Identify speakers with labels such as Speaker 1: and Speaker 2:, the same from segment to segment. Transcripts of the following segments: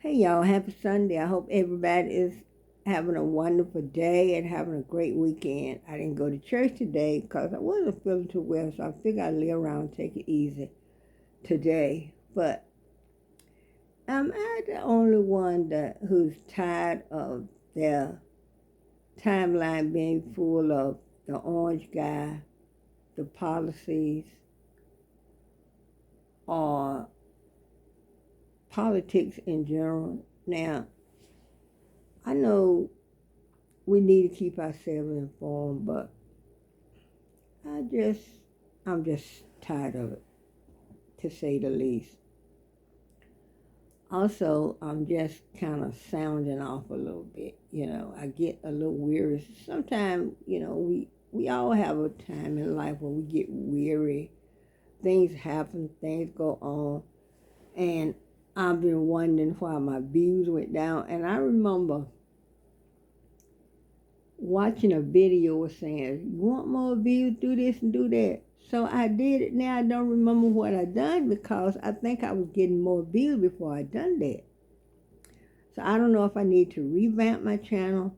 Speaker 1: Hey y'all, happy Sunday. I hope everybody is having a wonderful day and having a great weekend. I didn't go to church today because I wasn't feeling too well, so I figured I'd lay around and take it easy today. But am I the only one who's tired of their timeline being full of the orange guy, the policies, or politics in general? Now, I know we need to keep ourselves informed, but I just, I'm just tired of it, to say the least. Also, I'm just kind of sounding off a little bit. I get a little weary. Sometimes, we all have a time in life when we get weary. Things happen, things go on. And I've been wondering why my views went down. And I remember watching a video saying, you want more views, do this and do that. So I did it. Now I don't remember what I done because I think I was getting more views before I done that. So I don't know if I need to revamp my channel.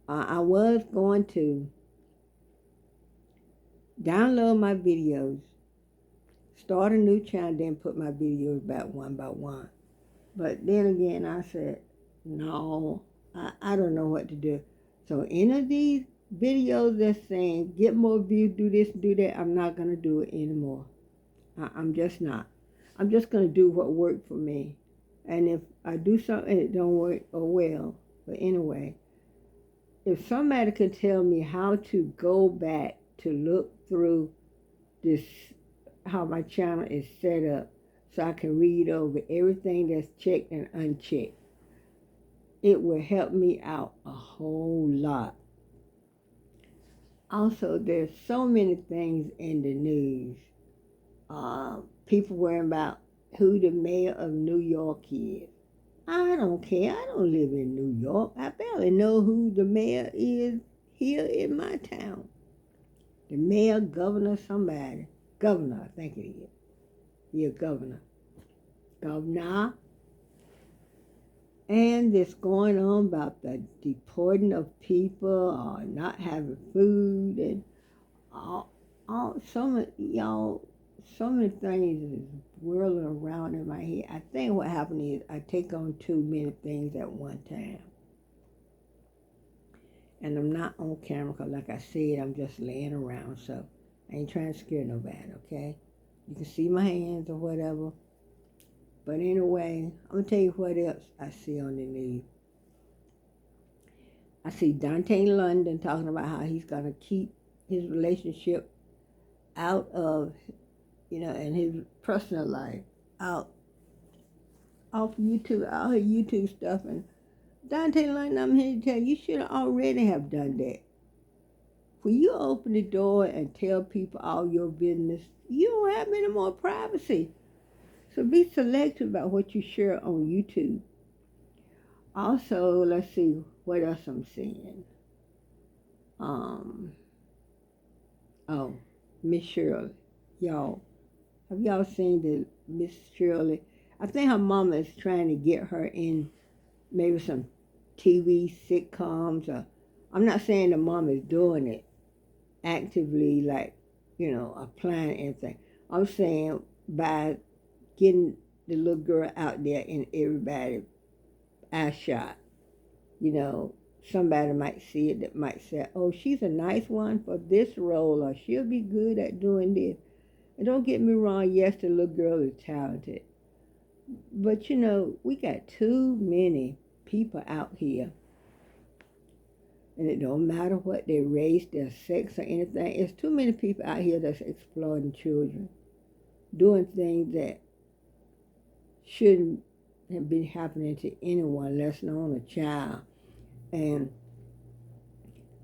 Speaker 1: I was going to download my videos, start a new channel, then put my videos back one by one. But then again, I said, no, I don't know what to do. So any of these videos that's saying get more views, do this, do that, I'm not going to do it anymore. I'm just not. I'm just going to do what worked for me. And if I do something and it don't work, oh well. But anyway, if somebody could tell me how to go back to look through this, how my channel is set up, so I can read over everything that's checked and unchecked, it will help me out a whole lot. Also, there's so many things in the news. People worrying about who the mayor of New York is. I don't care. I don't live in New York. I barely know who the mayor is here in my town. The mayor, governor, somebody. Governor, I think it is. Yeah, governor. Governor. And this going on about the deporting of people or not having food and so many things is whirling around in my head. I think what happened is I take on too many things at one time. And I'm not on camera because, like I said, I'm just laying around, so I ain't trying to scare nobody, okay? You can see my hands or whatever. But anyway, I'm going to tell you what else I see on the news. I see Dante London talking about how he's going to keep his relationship out of, and his personal life out off YouTube, all her YouTube stuff. And Dante London, I'm here to tell you, you should already have done that. When you open the door and tell people all your business, you don't have any more privacy. So be selective about what you share on YouTube. Also, let's see what else I'm seeing. Miss Shirley. Y'all, have y'all seen the Miss Shirley? I think her mama is trying to get her in maybe some TV sitcoms. Or I'm not saying the mom is doing it actively, like, applying anything. I'm saying by getting the little girl out there in everybody's eye shot. Somebody might see it that might say, oh, she's a nice one for this role, or she'll be good at doing this. And don't get me wrong, yes, the little girl is talented. But, we got too many people out here. And it don't matter what their race, their sex, or anything. It's too many people out here that's exploiting children, doing things that shouldn't have been happening to anyone, less known a child. And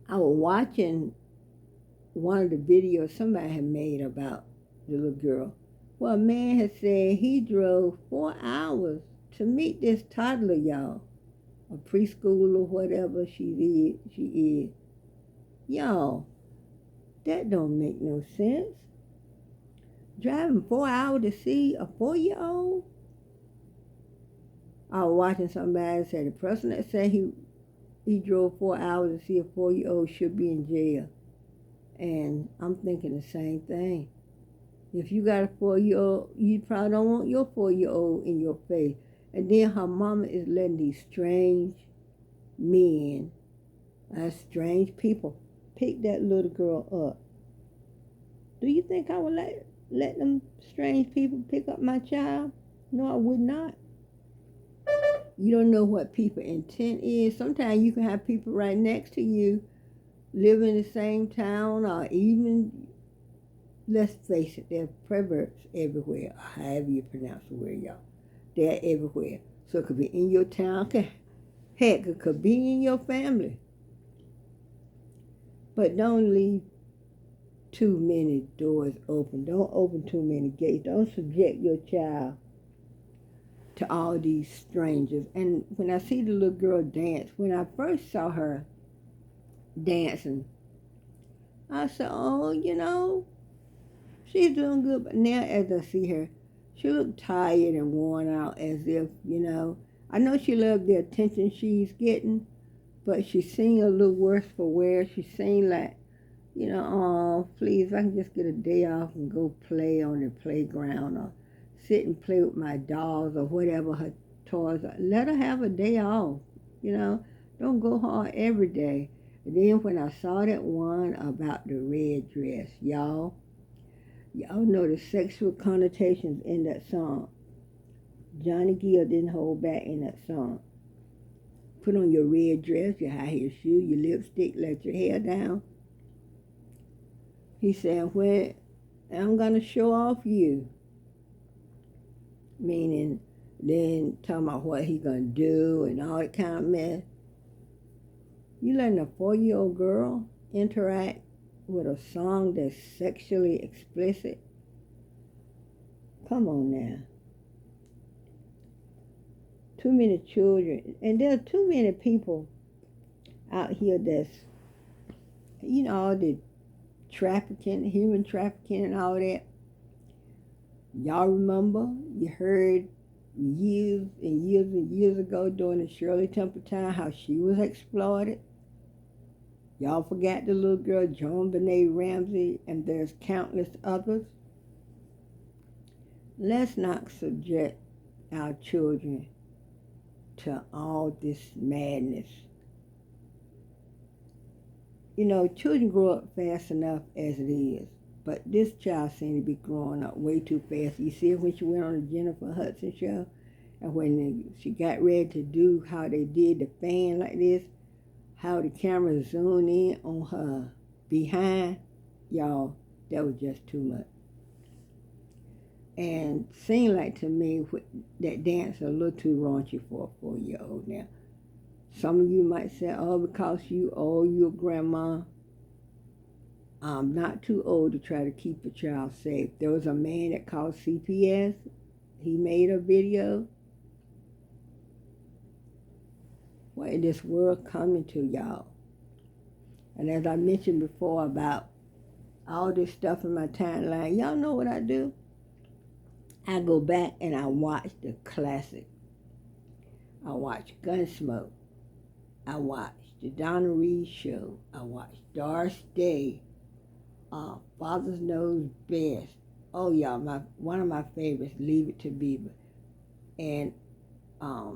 Speaker 1: I was watching one of the videos somebody had made about the little girl. Well, a man had said he drove 4 hours to meet this toddler, y'all, a preschool or whatever she is. Y'all, that don't make no sense. Driving 4 hours to see a 4-year-old? I was watching somebody say the person that said he drove 4 hours to see a 4-year-old should be in jail. And I'm thinking the same thing. If you got a 4-year-old, you probably don't want your 4-year-old in your face. And then her mama is letting these strange men, strange people, pick that little girl up. Do you think I would let them strange people pick up my child? No, I would not. You don't know what people's intent is. Sometimes you can have people right next to you live in the same town, or even, let's face it, there are perverts everywhere, or however you pronounce the word, y'all. They're everywhere. So it could be in your town. Heck, it could be in your family. But don't leave too many doors open. Don't open too many gates. Don't subject your child to all these strangers. And when I see the little girl dance, when I first saw her dancing, I said, oh, she's doing good. But now as I see her, she looked tired and worn out, as if, I know she loved the attention she's getting, but she seemed a little worse for wear. She seemed like, oh, please, if I can just get a day off and go play on the playground, or sit and play with my dolls, or whatever her toys are. Let her have a day off, Don't go hard every day. And then when I saw that one about the red dress, y'all know the sexual connotations in that song. Johnny Gill didn't hold back in that song. Put on your red dress, your high heel shoe, your lipstick, let your hair down. He said, well, I'm going to show off you. Meaning, then talking about what he going to do and all that kind of mess. You letting a 4-year-old girl interact with a song that's sexually explicit? Come on now. Too many children, and there are too many people out here that's, all the trafficking, human trafficking and all that. Y'all remember, you heard years and years and years ago during the Shirley Temple time how she was exploited. Y'all forgot the little girl, JonBenet Ramsey, and there's countless others. Let's not subject our children to all this madness. Children grow up fast enough as it is, but this child seemed to be growing up way too fast. You see it when she went on the Jennifer Hudson show, and when she got ready to do how they did the fan like this, how the camera zoomed in on her behind, y'all, that was just too much. And seemed like to me that dance a little too raunchy for a 4-year-old now. Some of you might say, because you're a grandma. I'm not too old to try to keep a child safe. There was a man that called CPS. He made a video. What is this world coming to, y'all? And as I mentioned before about all this stuff in my timeline, y'all know what I do? I go back and I watch the classic. I watch Gunsmoke. I watch the Donna Reed Show. I watch Doris Day. Father Knows Best. Oh, y'all, one of my favorites, Leave It to Beaver. And I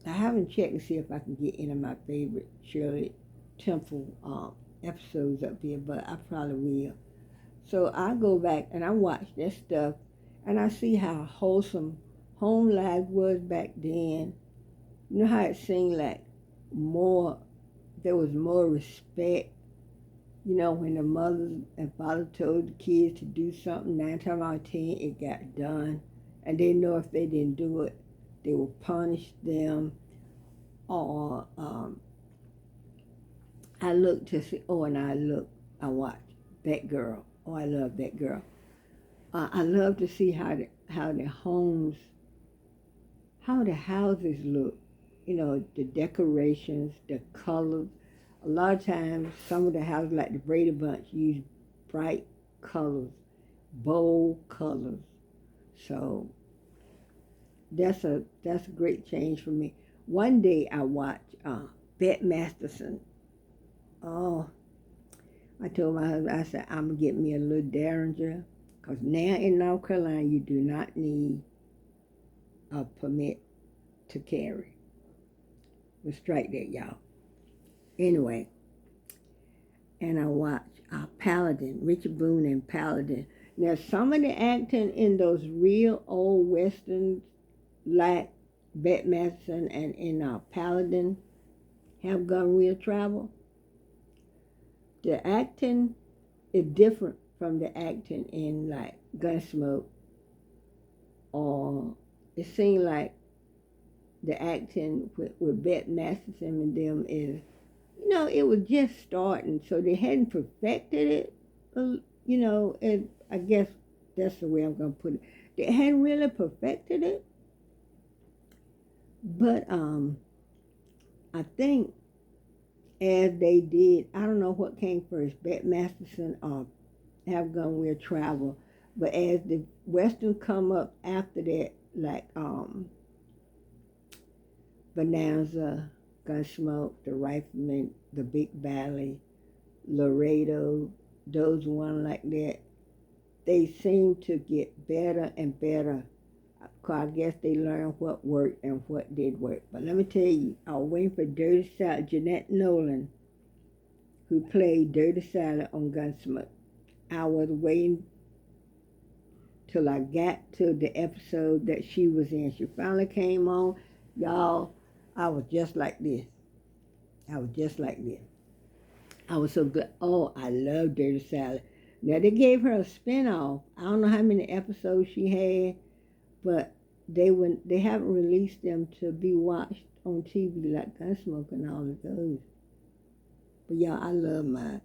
Speaker 1: haven't checked to see if I can get any of my favorite Shirley Temple episodes up here, but I probably will. So I go back and I watch that stuff, and I see how wholesome home life was back then. You know how it seemed like there was more respect. When the mothers and fathers told the kids to do something, 9 times out of 10, it got done. And they know if they didn't do it, they will punish them. Or I look to see, I watch That Girl. Oh, I love That Girl. I love to see how the homes, how the houses look. The decorations, the colors. A lot of times, some of the houses, like the Brady Bunch, use bright colors, bold colors. So, that's a great change for me. One day I watched Bette Masterson. Oh, I told my husband, I said, I'm going to get me a little Derringer. Because now in North Carolina, you do not need a permit to carry. We'll strike that, y'all. Anyway, and I watched Paladin, Richard Boone and Paladin. Now, some of the acting in those real old westerns, like Bette Masterson and in Paladin, Have Gun Will Travel, the acting is different from the acting in like Gunsmoke, or it seemed like the acting with Bette Masterson and them is, it was just starting, so they hadn't perfected it. And I guess that's the way I'm gonna put it. They hadn't really perfected it, but I think as they did, I don't know what came first, Bette Masterson or Have Gun Will Travel, but as the Western come up after that, like Bonanza, Gunsmoke, The Rifleman, The Big Valley, Laredo, those one like that, they seem to get better and better. Cause I guess they learned what worked and what did work. But let me tell you, I was waiting for Dirty Sally, Jeanette Nolan, who played Dirty Sally on Gunsmoke. I was waiting till I got to the episode that she was in. She finally came on. Y'all, I was just like this. I was just like this. I was so good. Oh, I love Dirty Sally. Now, they gave her a spinoff. I don't know how many episodes she had, but they haven't released them to be watched on TV like Gunsmoke and all of those. But yeah, I love my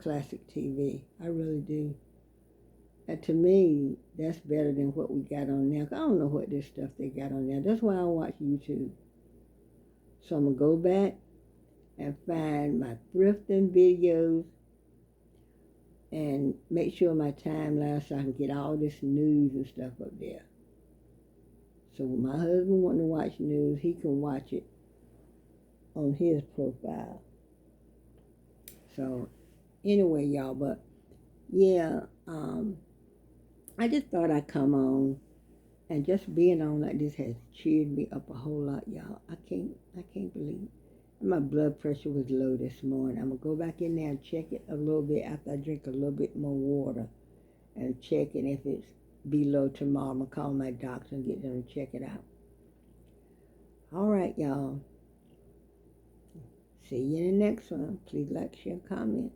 Speaker 1: classic TV. I really do. And to me, that's better than what we got on now. I don't know what this stuff they got on now. That's why I watch YouTube. So I'm going to go back and find my thrifting videos and make sure my timeline so I can get all this news and stuff up there. So when my husband wants to watch news, he can watch it on his profile. So anyway, y'all, but yeah, I just thought I'd come on, and just being on like this has cheered me up a whole lot, y'all. I can't believe it. My blood pressure was low this morning. I'm going to go back in there and check it a little bit after I drink a little bit more water and check it. If it's below tomorrow, I'm going to call my doctor and get them to check it out. All right, y'all. See you in the next one. Please like, share, comment.